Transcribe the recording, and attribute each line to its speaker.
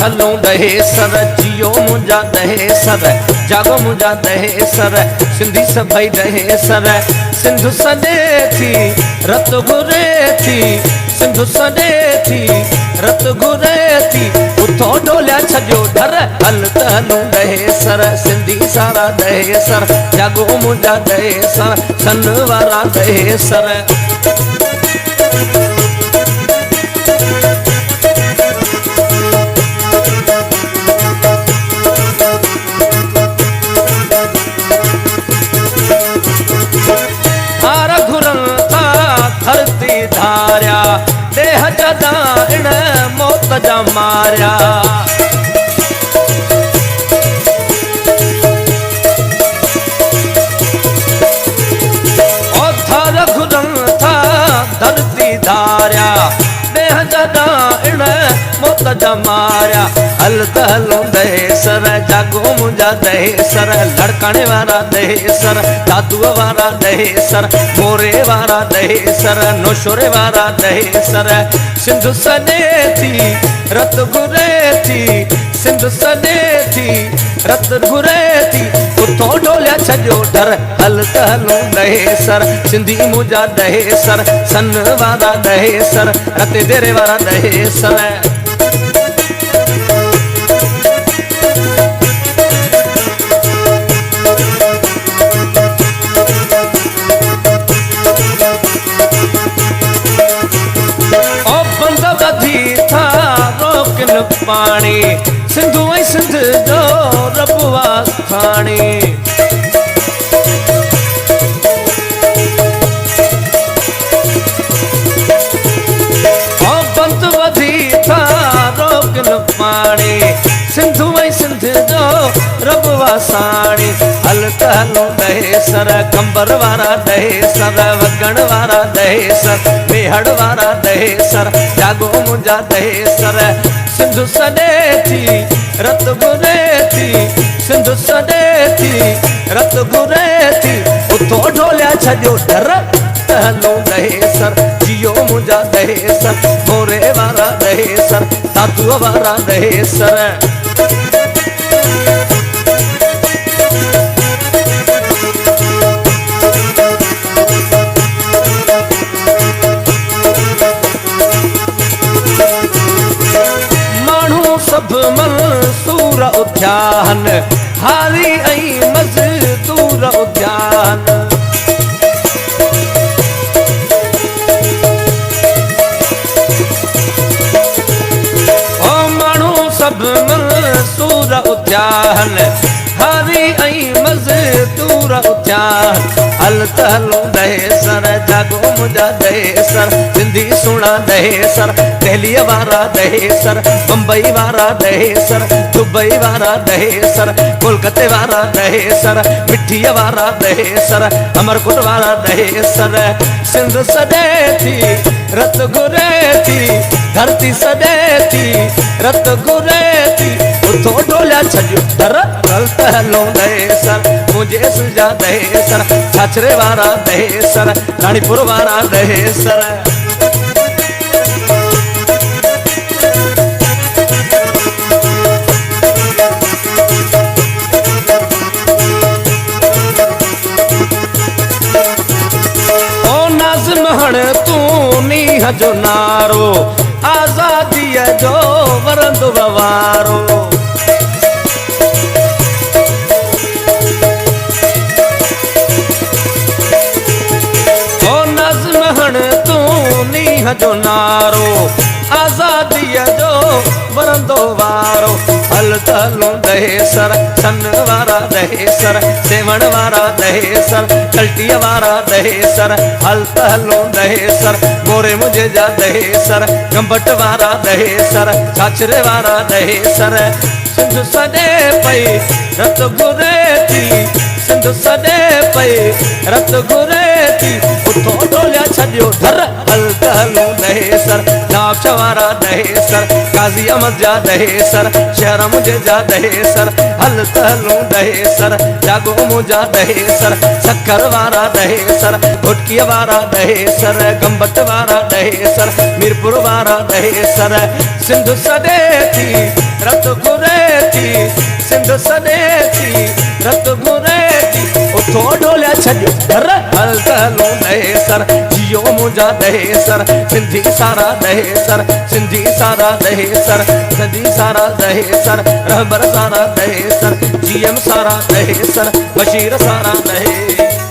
Speaker 1: हलूं दहे सर जियो मुंजा दहे सर जागो मुंजा दहे सर सिंधी सभई दहे सर सिंधु सॾे थी रत घुरे थी सिंधु सॾे थी रत घुरे थी उथो डोलिया छॾियो डर हल त हलूं दहे सर सिंधी सारा दहे सर जागो मुंजा दहे सर सन वारा दहे सर धरती धारिया देह जदा इन मौत जा मारिया ओ थर घुरन था धरती धारिया देह जदा इन मौत जा मारिया हल त हलूं दहे सर जागो मुंजा दहे सर लड़काने वारा दहे सर दादूअ वारा दहे सर मोरे वारा दहे सर नौशोरे वारा दहे सर सिंधु सॾे थी रत घुरे थी सिंधु सॾे थी रत घुरे थी उथो डोलिया छॾियो डर हल त हलूं दहे सर सिंधी मुंजा दहे सर सन वारा दहे सर रते देरे वारा दहे सर पानी सिंधु ऐं सिंध जो रबुआ खानी ओ बंद वधी था रोकन पानी सिंधु ऐं सिंध जो रबुआ साणी हल त हलूं दहे सर कंबर वारा दहे सर वगण वारा दहे सर बेहड़ वारा दहे सर जागो मुंजा दहे सर सिंधु सॾे थी रत घुरे थी सिंधु सॾे थी रत घुरे थी उथो ढोलिया छॾियो डर त हलूं दहे सर जियो मुंजा दहे सर मोरे वारा दहे सर दादूअ वारा दहे सर सब मंसूर उद्यान हारी ऐं मज़दूर उद्यान ओ माण्हू सब मंसूर उद्यान हारी ऐं मज़दूर उद्यान हल त हलूं दहे सर जागो मुंजा दहे सर सिंधी सुणा दहे सर दिल्लीअ वारा दहे सर बम्बई वारा दहे सर दुबई वारा दहे सर कोलकाते वारा दहे सर मिठीअ वारा दहे सर अमरकोट वारा दहे सर सिंध सॾे थी रत घुरे थी धरती सॾे थी रत घुरे थी उथो डोलिया छॾियो डर हल त हलूं दहे सर मुंहिंजे सुजा दहे सर छाछरे वारा दहे सर राणीपुर वारा दहे सर ओ नाज़िम हण तूं मींहं जो नारो आज़ादीअ जो वरंदो वारो जो नारो आज़ादीअ जो वरंदो वारो हल त हलूं दहे सर सन वारा दहे सर सेवण वारा दहे सर कल्टीअ वारा दहे सर हल त हलूं दहे सर मोरे मुंहिंजे जा दहे सर गंबट वारा दहे सर छाछरे वारा दहे सर सिंधु सॾे पई रत घुरे थी सिंधु सॾे पई रत घुरे थी उथो डोलिया छॾियो धर हल त हलूं दहे सर नाव वारा दहे सर काज़ी अहमद जा दहे सर शहर मुंहिंजे जा दहे सर हल त हलूं दहे सर जागो मुंहिंजा दहे सर सक्कर वारा दहे सर घुटकीअ वारा दहे सर गंबट वारा दहे सर मीरपुर वारा दहे सर सिंधु सॾे थी रत घुरे थी सिंध सॾे थी रत घुरे थी उथो डोलिया छॾ घर हल तलूं दहे सर जियो मुंहिंजा दहे सर सिंधी सारा दहे सर सिंधी सारा दहे सर सिंधी सारा दहे सर रहबर सारा दहे सर जीएम सारा दहे सर बशीर सारा दहे